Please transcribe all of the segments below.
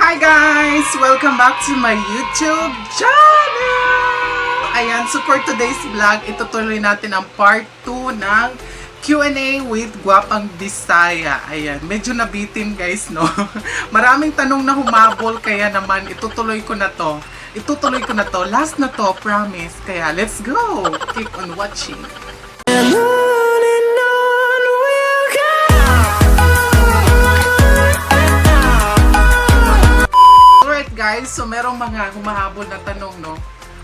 Hi guys! Welcome back to my YouTube channel! Ayan, so for today's vlog, itutuloy natin ang part 2 ng Q&A with Gwapang Bisaya. Ayan, medyo nabitin guys, no? Maraming tanong na humabol, kaya naman itutuloy ko na to. Last na to, promise. Kaya let's go! Keep on watching. Guys, so merong mga humahabol na tanong, no?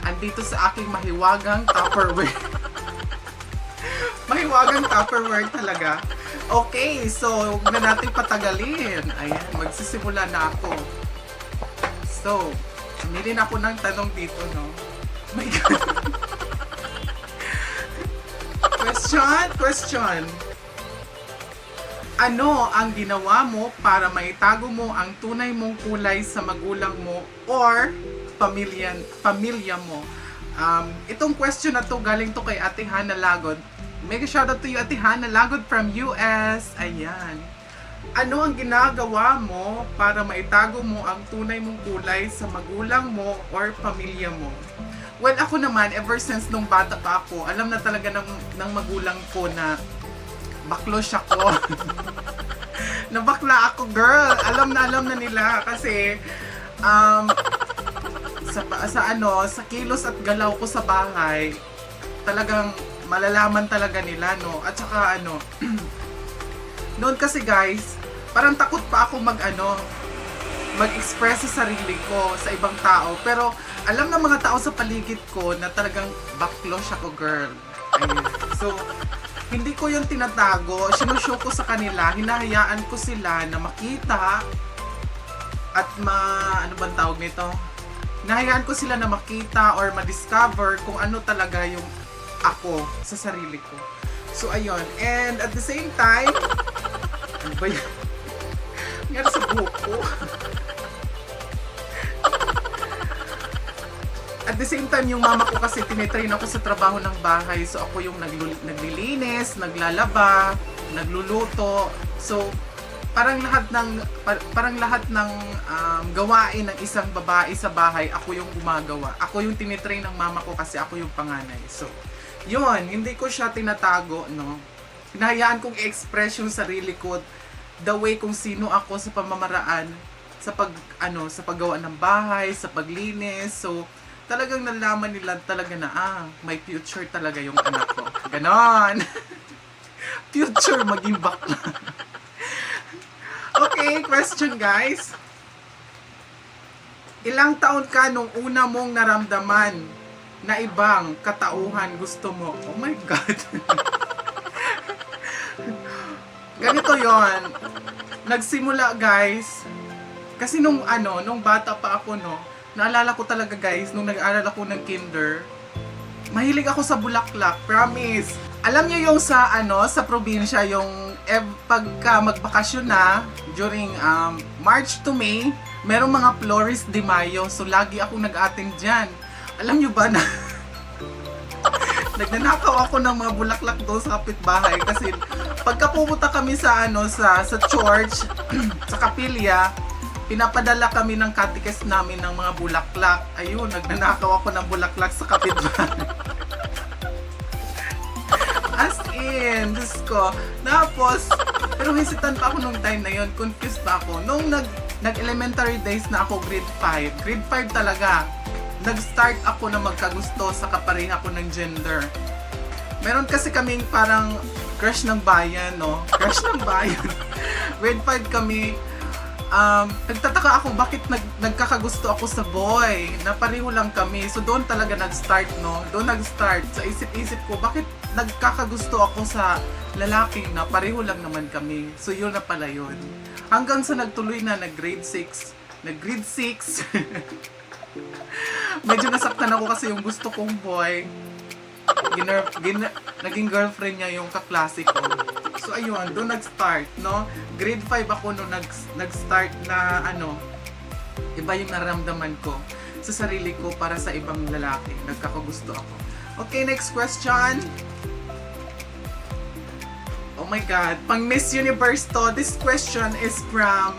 Andito sa aking mahiwagang Tupperware. Mahiwagang Tupperware talaga. Okay, so huwag na natin patagalin. Ayan, magsisimula na ako. So, humili na ako ng tanong dito, no? Oh my God. Question. Ano ang ginawa mo para maitago mo ang tunay mong kulay sa magulang mo or pamilya mo? Itong question na to galing to kay Ate Hannah Lagod. Mega shoutout to you, Ate Hannah Lagod from US. Ayan. Ano ang ginagawa mo para maitago mo ang tunay mong kulay sa magulang mo or pamilya mo? Well, ako naman, ever since nung bata pa ako, alam na talaga ng magulang ko na baklos ako. Nabakla ako, girl. Alam na nila kasi sa kilos at galaw ko sa bahay, talagang malalaman talaga nila, no. At saka noon kasi guys, parang takot pa ako mag-express sa sarili ko sa ibang tao. Pero alam ng mga tao sa paligid ko na talagang baklos ako, girl. Ayun. So hindi ko yung tinatago, sinushow ko sa kanila, hinahayaan ko sila na makita at ano bang tawag nito? Hinahayaan ko sila na makita or ma-discover kung ano talaga yung ako sa sarili ko. So ayun, and at the same time, ano ba yan? Nangyari sa buhok ko. At the same time, yung mama ko kasi tinetrain ako sa trabaho ng bahay. So ako yung naglilinis, naglalaba, nagluluto. So parang lahat ng gawain ng isang babae sa bahay, ako yung gumagawa. Ako yung tinetrain ng mama ko kasi ako yung panganay. So yun, hindi ko siya tinatago, no. Hinahayaan kong i-express yung sarili ko the way kung sino ako sa pamamaraan sa paggawa ng bahay, sa paglinis. So talagang nalaman nila talaga na may future talaga yung anak ko. Ganon. Future maging bakla. Okay, question guys. Ilang taon ka nung una mong naramdaman na ibang katauhan gusto mo? Oh my God. Ganito yon. Nagsimula guys. Kasi nung bata pa ako, no. Naalala ko talaga guys, nung nag-aaral ako ng kinder, mahilig ako sa bulaklak, promise. Alam niyo yung sa probinsya, yung pagka magbakasyon na, during March to May, merong mga Flores de Mayo, so lagi akong nag-attend dyan. Alam niyo ba na, nagnanakaw ako ng mga bulaklak doon sa kapitbahay kasi pagka pumunta kami sa church, sa kapilya, pinapadala kami ng katikes namin ng mga bulaklak. Ayun, nagnanakaw ako ng bulaklak sa kapitbahay. As in, Diyos ko. Tapos, pero hesitant pa ako nung time na yun. Confused pa ako. Nung nag-elementary days na ako, grade 5. Grade 5 talaga. Nag-start ako na magkagusto sa kapareha ko ng gender. Meron kasi kaming parang crush ng bayan, no? Crush ng bayan. Grade 5 kami. Nagtataka ako bakit nagkakagusto ako sa boy na pareho lang kami. So doon talaga nag-start, no? Doon nag-start sa isip-isip ko bakit nagkakagusto ako sa lalaki na pareho lang naman kami. So yun na pala yun. Hanggang sa nagtuloy na nag-grade 6. Nag-grade 6. Medyo nasaktan ako kasi yung gusto kong boy, naging girlfriend niya yung kaklase ko. So ayun, doon nag-start, no? Grade 5 ako nung nag-start na iba yung naramdaman ko sa sarili ko para sa ibang lalaki. Nagkakagusto ako. Okay, next question. Oh my God. Pang Miss Universe to. This question is from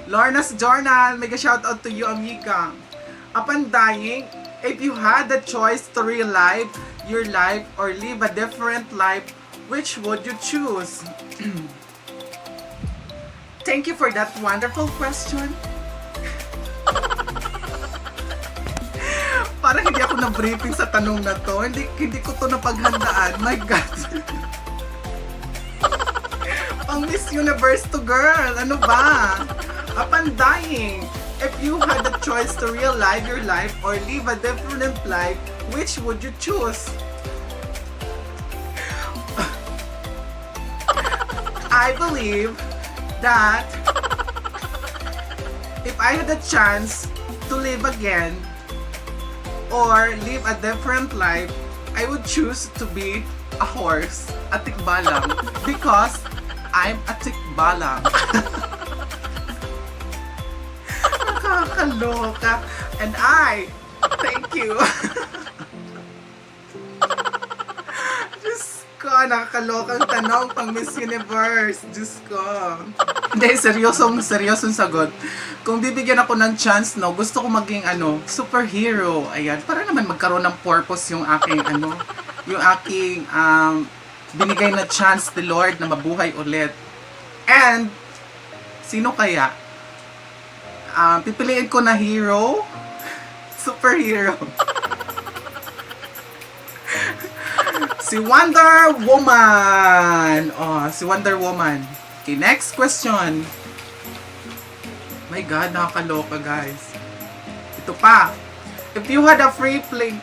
Lorna's Journal. Mega shoutout to you, amiga. Upon dying, if you had the choice to relive your life or live a different life, which would you choose? Thank you for that wonderful question. Parang hindi ako na-briefing sa tanong na to. Hindi ko to napaghandaan. My God. Pang Miss Universe to, girl. Ano ba? Upon dying, if you had the choice to relive your life or live a different life, which would you choose? I believe that if I had a chance to live again or live a different life, I would choose to be a horse, a tikbalang, because I'm a tikbalang. Nakakaloka. And I thank you. Diyos ko, nakakalokang tanong pang Miss Universe. Diyos ko. Hindi, seryosong sagot. Kung bibigyan ako ng chance, no, gusto ko maging, superhero. Ayan, para naman magkaroon ng purpose yung aking, yung aking, binigay na chance ni Lord na mabuhay ulit. And, sino kaya? Pipiliin ko na hero, superhero. Si Wonder Woman. Oh, si Wonder Woman. Okay, next question. My God, nakakaloka, guys. Ito pa. If you had a free plane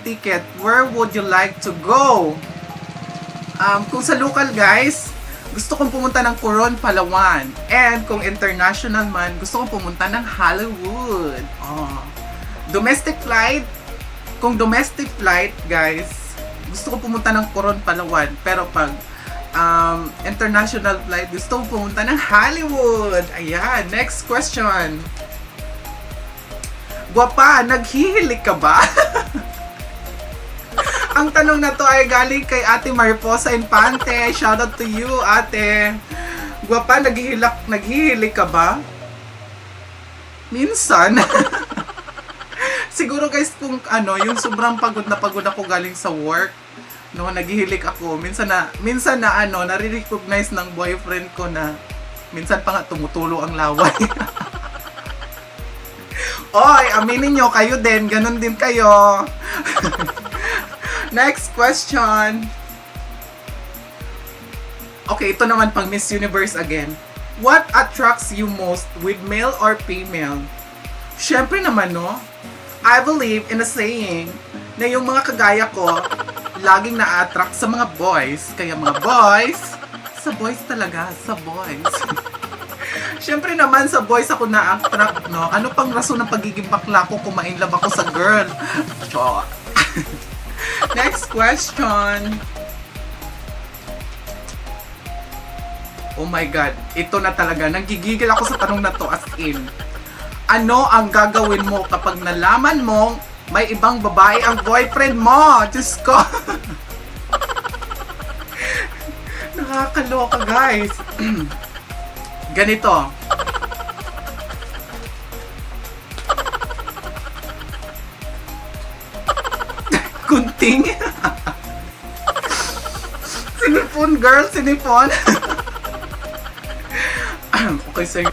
ticket, where would you like to go? Kung sa local, guys, gusto kong pumunta ng Coron, Palawan. And kung international man, gusto kong pumunta ng Hollywood. Oh. Domestic flight, kung domestic flight, guys, gusto ko pumunta ng Coron, Palawan. Pero pag international flight, gusto ko pumunta ng Hollywood. Ayan, next question. Guwapa, naghihilig ka ba? Ang tanong na to ay galing kay Ate Mariposa Infante. Shoutout to you, ate. Guwapa, naghihilig ka ba? Minsan. Siguro guys, kung yung sobrang pagod ako galing sa work, no, naghihilig ako. Minsan na nare-recognize ng boyfriend ko na minsan pa nga tumutulo ang laway. Oy, aminin nyo, kayo din, ganun din kayo. Next question. Okay, ito naman pang Miss Universe again. What attracts you most with male or female? Syempre naman, no? I believe in a saying na yung mga kagaya ko laging na-attract sa mga boys. Kaya mga boys, sa boys talaga, sa boys. Syempre naman sa boys ako na-attract, no? Ano pang rason ng pagiging bakla ko kung ma-inlove ako sa girl? So, next question. Oh my God, ito na talaga. Nanggigigil ako sa tanong na to, as in. Ano ang gagawin mo kapag nalaman mong may ibang babae ang boyfriend mo? Diyos ko. Nakakaloka, guys. Ganito. Kunting. Sinipon, girl. Sinipon. Okay, sir.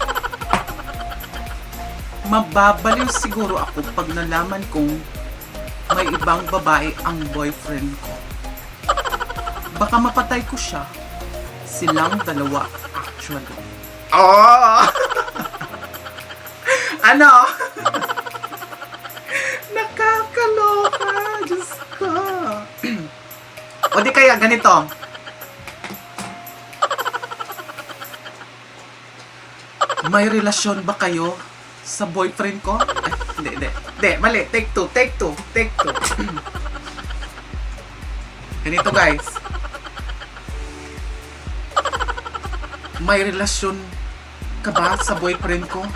Mababaliw siguro ako pag nalaman kong may ibang babae ang boyfriend ko. Baka mapatay ko siya. Silang dalawa, actually. Oh! Ano? Nakakaloka. Diyos ko. O di kaya, ganito. May relasyon ba kayo sa boyfriend ko? Hindi, mali. Take two. Ganito, guys. May relasyon ka ba sa boyfriend ko?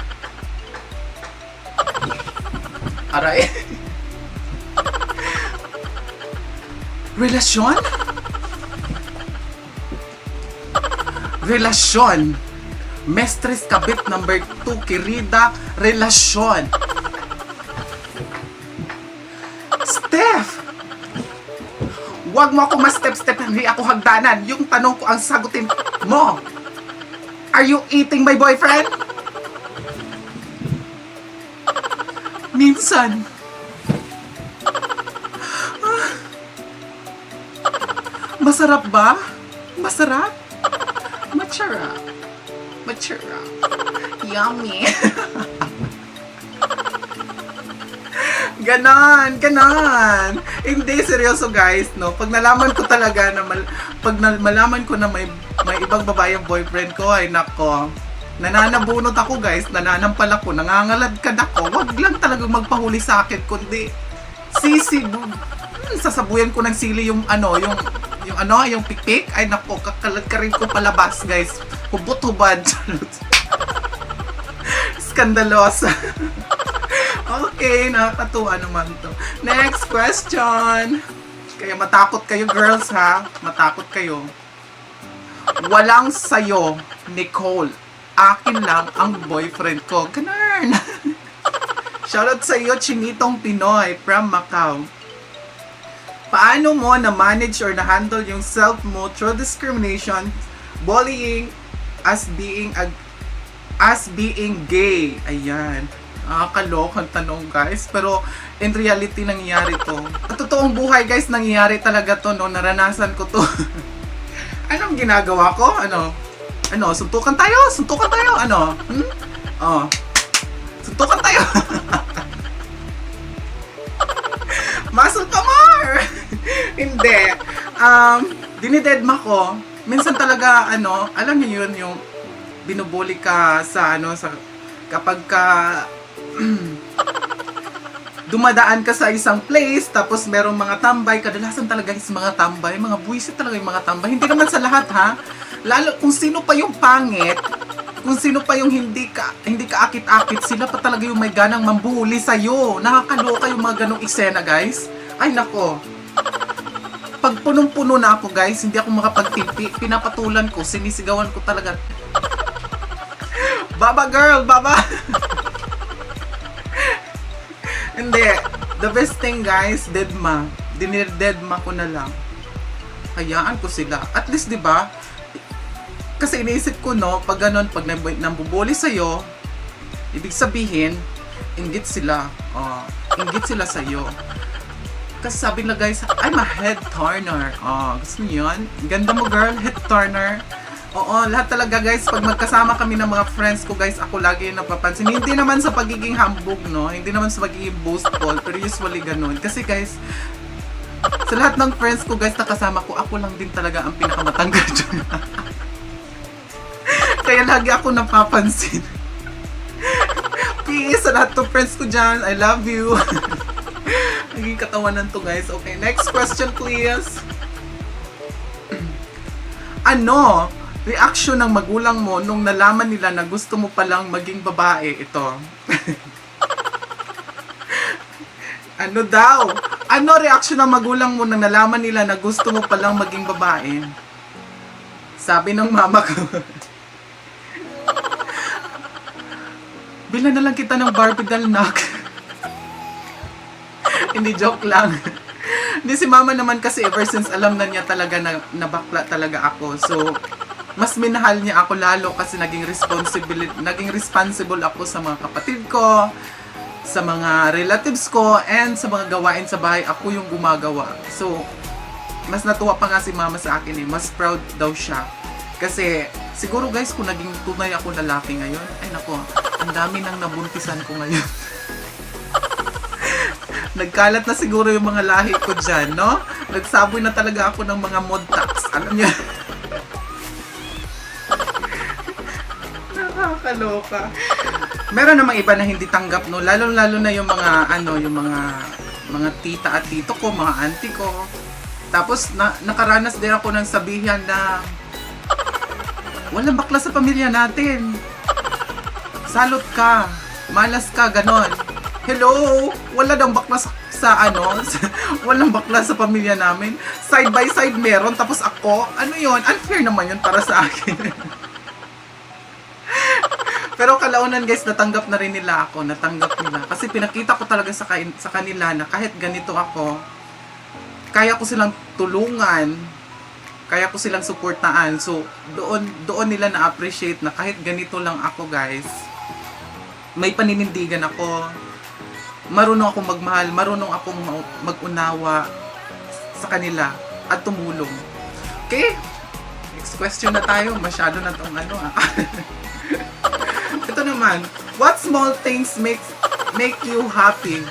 Aray. Relasyon? Relasyon. Mestres kabit number 2, querida, relasyon. Steph! Huwag mo ako ma-step-step, hindi ako hagdanan. Yung tanong ko ang sagutin mo. Are you eating my boyfriend? Minsan. Masarap ba? Masarap? Masarap. Masarap. Yummy. Ganon. Hindi, seryoso guys, no? Pag nalaman ko talaga na, malaman ko na may ibang babae ang boyfriend ko, ay nako, nananabunot ako guys, nananampal ako, nangangaladkad ako, wag lang talaga magpahuli sa akin, kundi sasabuyan ko ng sili yung yung pikpik, ay nako, kakaladkarin ko palabas guys, hubot-hubad. Skandalosa. Okay, nakakatuwa naman to. Next question. Kaya matakot kayo girls ha. Matakot kayo. Walang sayo, Nicole. Akin lang ang boyfriend ko. Ganun. Shoutout sa iyo, Chinitong Pinoy from Macau. Paano mo na-manage or na-handle yung self mo through discrimination, bullying, as being gay? Ayan. Kalokang tanong guys, pero in reality nangyayari to. At totoong buhay guys, nangyayari talaga to, no? Naranasan ko to. Anong ginagawa ko? Suntukan tayo, suntukan tayo. Muscle pa more. Hindi. Dinidedma ko. Minsan talaga, alam niyo yun, yung binubuli ka sa kapag ka dumadaan ka sa isang place, tapos merong mga tambay, kadalasan talaga yung mga tambay, mga buwisit talaga yung mga tambay. Hindi naman sa lahat ha. Lalo kung sino pa yung pangit, kung sino pa yung hindi ka akit-akit, sila pa talaga yung may ganang mambuhuli sa'yo. Nakakaloka yung mga ganong eksena guys. Ay nako. Pag punong-puno na ako guys, hindi ako makapagtimpi, pinapatulan ko, sinisigawan ko talaga. Baba girl, baba! Hindi. The best thing guys, deadma. Dinidedma ko na lang. Hayaan ko sila. At least, di ba? Kasi iniisip ko, no, pag ganun, pag nambubuli sa'yo, ibig sabihin, inggit sila. Inggit sila sa'yo. Kasi sabi na guys, I'm a head turner. Gusto niyo yun? Ganda mo girl, head turner. Oo, lahat talaga guys, pag magkasama kami ng mga friends ko guys, ako lagi yung napapansin. Hindi naman sa pagiging hambog, no? Hindi naman sa pagiging boastful, pero usually ganun. Kasi guys, sa lahat ng friends ko guys na kasama ko, ako lang din talaga ang pinakamatanggal dyan. Kaya lagi ako napapansin. Peace sa lahat ng friends ko dyan. I love you. Naging katawanan to guys. Okay, next question please. Reaction ng magulang mo nung nalaman nila na gusto mo palang maging babae? Ito. Reaction ng magulang mo nung nalaman nila na gusto mo palang maging babae? Sabi ng mama ko, bilan na lang kita ng Barbie doll, nak. Hindi, joke lang. Hindi, si mama naman kasi ever since alam na niya talaga na bakla talaga ako. So, mas minahal niya ako lalo kasi naging responsible ako sa mga kapatid ko, sa mga relatives ko, and sa mga gawain sa bahay. Ako yung gumagawa. So, mas natuwa pa nga si mama sa akin eh. Mas proud daw siya. Kasi, siguro guys, kung naging tunay ako lalaki ngayon, ay nako, ang dami nang nabuntisan ko ngayon. Nagkalat na siguro yung mga lahi ko dyan, no? Nagsaboy na talaga ako ng mga modtax. Alam niyo? Nakakaloka. Meron namang iba na hindi tanggap, no? Lalo-lalo na yung mga, yung mga tita at tito ko, mga auntie ko. Tapos, nakaranas din ako ng sabihan na walang bakla sa pamilya natin. Salot ka. Malas ka, ganon. Hello? Wala daw bakla walang bakla sa pamilya namin. side by side meron, tapos ako, ano yon, unfair naman yun para sa akin. Pero kalaunan guys, natanggap na rin nila ako, natanggap nila. Kasi pinakita ko talaga sa kanila na kahit ganito ako, kaya ko silang tulungan, kaya ko silang suportaan. So, doon nila na-appreciate na kahit ganito lang ako guys, may paninindigan ako, marunong akong magmahal, marunong akong mag-unawa sa kanila at tumulong. Okay? Next question na tayo. Masyado na tong ano Ito naman, what small things make you happy?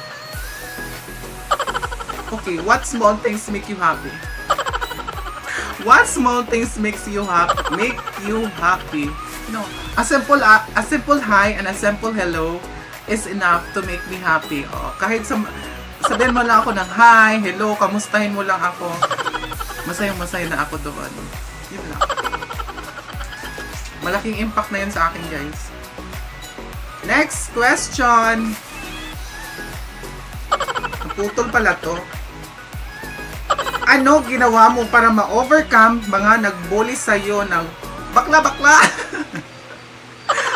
Okay, what small things make you happy? What small things makes you happy? No, a simple hi and a simple hello is enough to make me happy. Oh, kahit sabihin mo lang ako ng hi, hello, kamustahin mo lang ako. Masayang-masaya na ako doon. Yun lang. Malaking impact na yun sa akin, guys. Next question. Naputol pala to. Ano ginawa mo para ma-overcome mga nag-bully sa'yo ng bakla-bakla?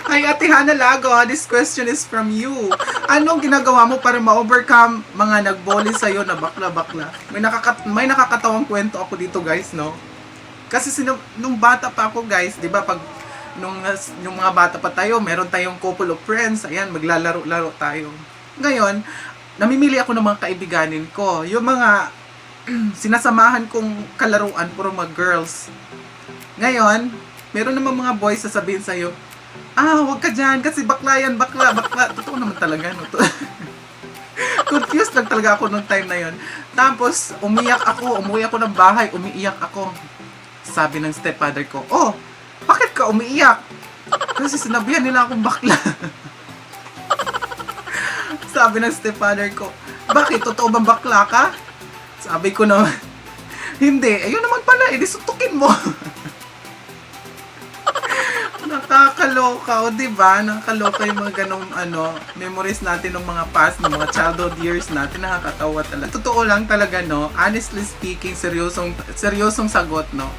Hi, Ate Hana Lago. This question is from you. Anong ginagawa mo para ma-overcome mga nag-bully sa'yo na bakla-bakla? May nakakatawang kwento ako dito, guys, no? Kasi nung bata pa ako, guys, di ba, pag nung mga bata pa tayo, meron tayong couple of friends, ayan, maglalaro-laro tayo. Ngayon, namimili ako ng mga kaibiganin ko. Yung mga sinasamahan kong kalaruan, puro mga girls. Ngayon, meron naman mga boys sasabihin sa'yo, huwag ka dyan, kasi bakla yan, bakla. Totoo naman talaga, no? Confused lang talaga ako nung time na yon. Tapos, umuwi ako ng bahay, umiiyak ako. Sabi ng stepfather ko, bakit ka umiiyak? Kasi sinabihan nila akong bakla. Sabi ng stepfather ko, bakit? Totoo bang bakla ka? Sabi ko naman, hindi. Ayun naman pala, suntukin mo. Nakakaloka, diba? Nakakaloka yung mga ganong memories natin ng mga past, ng mga childhood years natin. Nakakatawa talaga. Totoo lang talaga, no? Honestly speaking, seryosong sagot, no?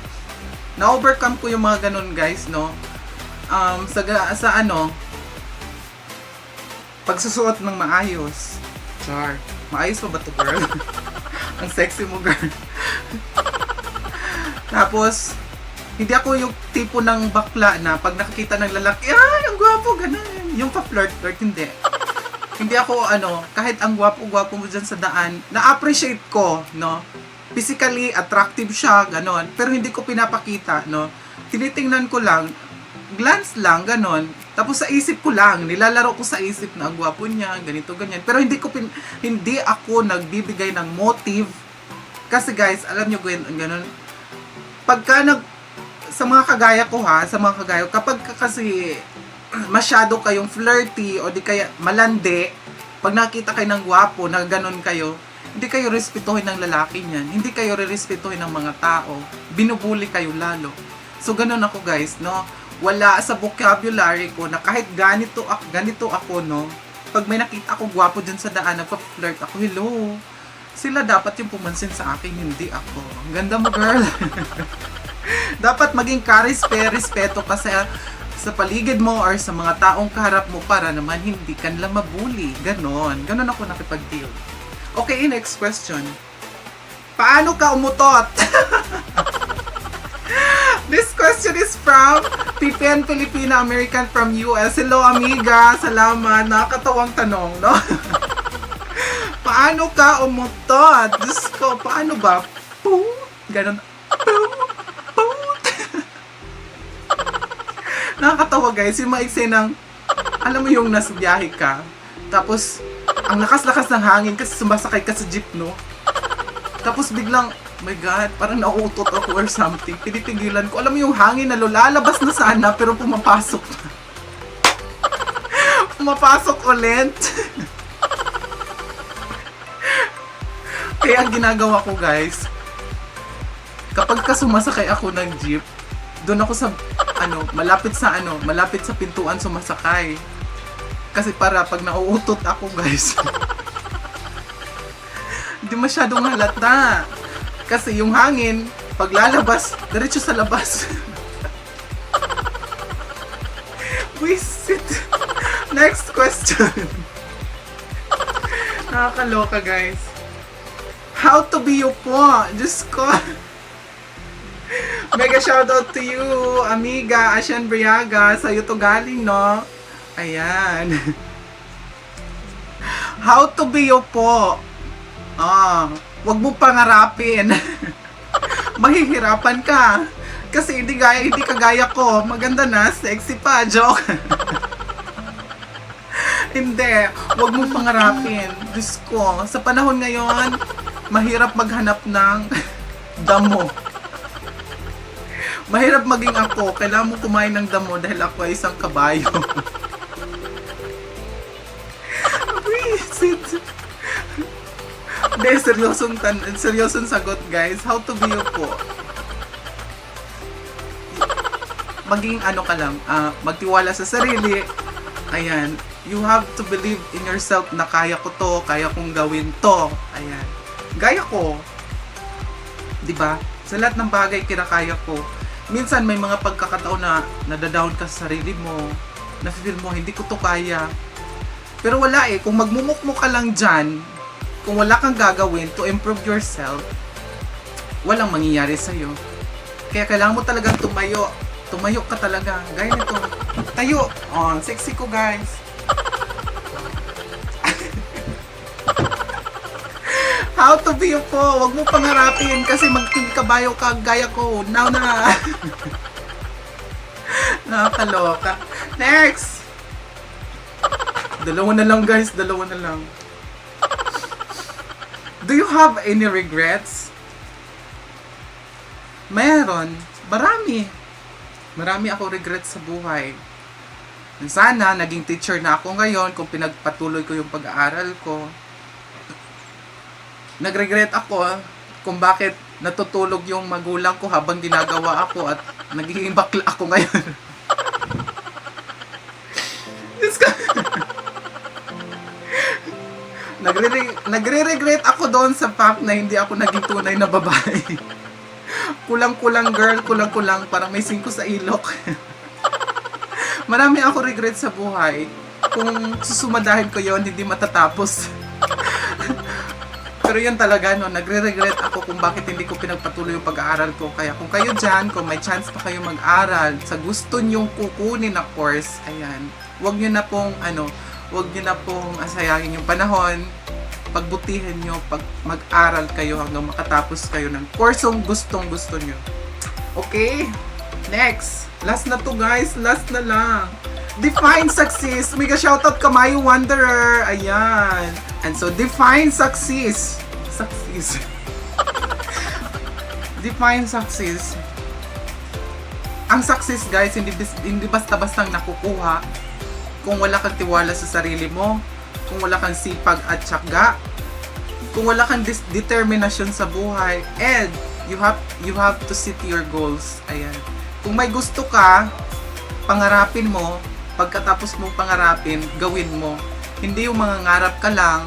Na-overcome ko yung mga ganon, guys, no? Pagsusuot ng maayos. Char. Maayos pa ba to, girl? Ang sexy mo, girl. Tapos, hindi ako yung tipo ng bakla na pag nakikita ng lalaki, ang gwapo, ganun. Yung pa-flirt, hindi. Hindi ako, kahit ang gwapo-gwapo mo dyan sa daan, na-appreciate ko, no? Physically attractive siya, ganon. Pero hindi ko pinapakita, no? Tinitingnan ko lang, glance lang, ganon. Tapos sa isip ko lang, nilalaro ko sa isip na ang gwapo niya, ganito, ganyan. Pero hindi ako nagbibigay ng motive. Kasi guys, alam nyo, ganon. Pagka sa mga kagaya ko kapag kasi masyado kayong flirty o di kaya malandi, pag nakita kayo ng gwapo, na ganon kayo, hindi kayo respetuhin ng lalaki niyan. Hindi kayo re-respetuhin ng mga tao. Binubuli kayo lalo. So, ganun ako, guys, no? Wala sa vocabulary ko na kahit ganito ako, no? Pag may nakita ako gwapo dyan sa daan, nagpa-flirt ako, hello. Sila dapat yung pumansin sa akin, hindi ako. Ang ganda mo, girl. Dapat maging respeto ka sa paligid mo or sa mga taong kaharap mo para naman hindi ka nila mabuli. Ganon ako nakipag-deal. Okay, next question. Paano ka umutot? This question is from Pipen Filipina American from US. Hello, amiga. Salamat. Nakakatawang tanong, no? Paano ka umutot? Diyos ko, paano ba? Ganon. Nakakatawa, guys. Yung mga eksenang, alam mo yung nasa biyahe ka, tapos, ang lakas-lakas ng hangin kasi sumasakay ka sa jeep, no? Tapos biglang, oh my God, parang nauutot ako or something. Pinitigilan ko. Alam mo yung hangin na lalabas na sana, pero pumapasok na. Pumapasok ulit. Kaya ang ginagawa ko, guys, kapag sumasakay ako ng jeep, doon ako sa, malapit sa pintuan sumasakay. Kasi para pag nauutot ako, guys, hindi masyadong halata. Kasi yung hangin, pag lalabas, diretso sa labas. Wisit. Next question. Nakakaloka, guys. How to be you po? Diyos ko. Mega shoutout to you, amiga Asian Briaga. Sa'yo to galing, no? Ayan. How to be you po? Wag mo pangarapin. Mahihirapan ka. Kasi hindi kagaya ko. Maganda na, sexy pa, joke. Hindi, wag mo pangarapin. Diyos ko, sa panahon ngayon, mahirap maghanap ng damo. Mahirap maging ako. Kailangan mo kumain ng damo dahil ako ay isang kabayo. Wisit. Hindi, seryosong sagot, guys. How to be you po? Maging ano ka lang, magtiwala sa sarili. Ayan. You have to believe in yourself na kaya ko to, kaya kong gawin to. Ayan. Gaya ko. 'Di ba? Sa lahat ng bagay kinakaya ko. Minsan may mga pagkakataon na nadadown ka sa sarili mo, na feel mo hindi ko to kaya. Pero wala kung magmumukmo ka lang diyan, kung wala kang gagawin to improve yourself, walang mangyayari sa'yo. Kaya kailangan mo talagang tumayo. Tumayo ka talaga. Gaya nito. Tayo. Sexy ko, guys. How to be you po? Huwag mo pangarapin kasi maging kabayo ka gaya ko. Now na. Nakakaloka. Next! Dalawa na lang, guys. Dalawa na lang. Do you have any regrets? Meron. Marami. Marami ako regrets sa buhay. Sana, naging teacher na ako ngayon kung pinagpatuloy ko yung pag-aaral ko. Nagregret ako kung bakit natutulog yung magulang ko habang ginagawa ako at nagiging bakla ako ngayon. Nagre-regret ako doon sa fact na hindi ako naging tunay na babae. Kulang-kulang girl, kulang-kulang, parang may 5 sa ilok. Marami ako regret sa buhay. Kung susumadahin ko yon hindi matatapos. Pero yun talaga, no, nagre-regret ako kung bakit hindi ko pinagpatuloy yung pag-aaral ko. Kaya kung kayo dyan, kung may chance pa kayo mag-aral, sa gusto nyong kukunin na course, ayan, wag nyo na pong asayangin yung panahon. Pagbutihin nyo, pag mag-aral kayo hanggang makatapos kayo ng kursong gustong-gusto nyo. Okay? Next. Last na to, guys. Last na lang. Define success. Mega shoutout Kamayo Wanderer. Ayan. And so, define success. Success. Define success. Ang success, guys, hindi basta-bastang nakukuha kung wala kang tiwala sa sarili mo, kung wala kang sipag at tiyaga, kung wala kang determinasyon sa buhay, and you have to set your goals. Ayan. Kung may gusto ka, pangarapin mo. Pagkatapos mong pangarapin, gawin mo. Hindi yung mangangarap ka lang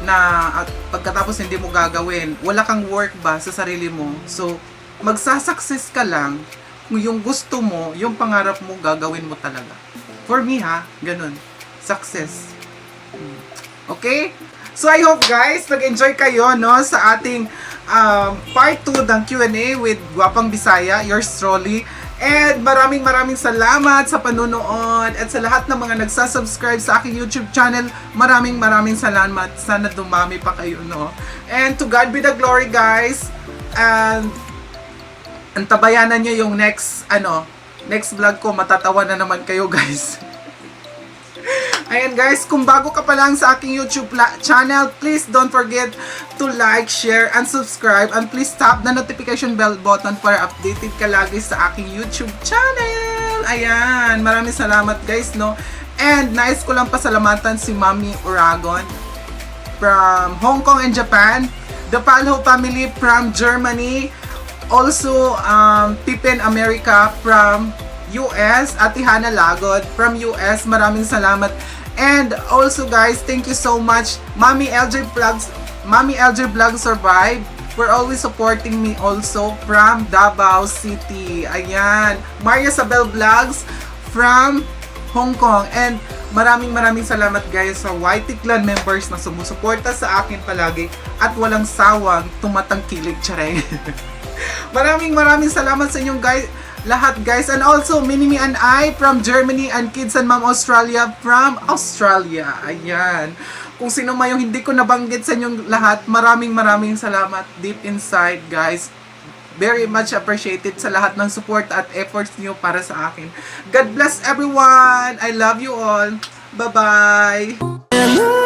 na at pagkatapos hindi mo gagawin. Wala kang work ba sa sarili mo. So, magsasucess ka lang kung yung gusto mo, yung pangarap mo, gagawin mo talaga. For me, ganun. Success. Okay? So, I hope, guys, nag-enjoy kayo, no, sa ating part 2 ng Q&A with Gwapang Bisaya, yours truly. And maraming salamat sa panunood at sa lahat ng mga nagsasubscribe sa aking YouTube channel. Maraming salamat. Sana dumami pa kayo, no? And to God be the glory, guys. And antabayanan nyo yung next vlog ko. Matatawa na naman kayo, guys. Ayan, guys, kung bago ka pa lang sa aking YouTube channel, please don't forget to like, share, and subscribe. And please tap the notification bell button para updated ka lagi sa aking YouTube channel. Ayan, maraming salamat, guys, no? And nais ko lang pasalamatan si Mami Uragon from Hong Kong and Japan, the Palho family from Germany, also Pippen America from US, Ate Hana Lagod from US. Maraming salamat. And also, guys, thank you so much Mami LJ Vlog Survive for always supporting me also from Davao City. Ayan. Maria Sabel Vlogs from Hong Kong. And maraming salamat guys sa YT Clan members na sumusuporta sa akin palagi at walang sawang tumatangkilik. Tsareng. maraming salamat sa inyong guys. Lahat guys, and also Minimi and I from Germany and Kids and Mom Australia from Australia. Ayan. Kung sino man yung hindi ko nabanggit sa inyong lahat, maraming salamat deep inside guys. Very much appreciated sa lahat ng support at efforts niyo para sa akin. God bless everyone. I love you all. Bye-bye.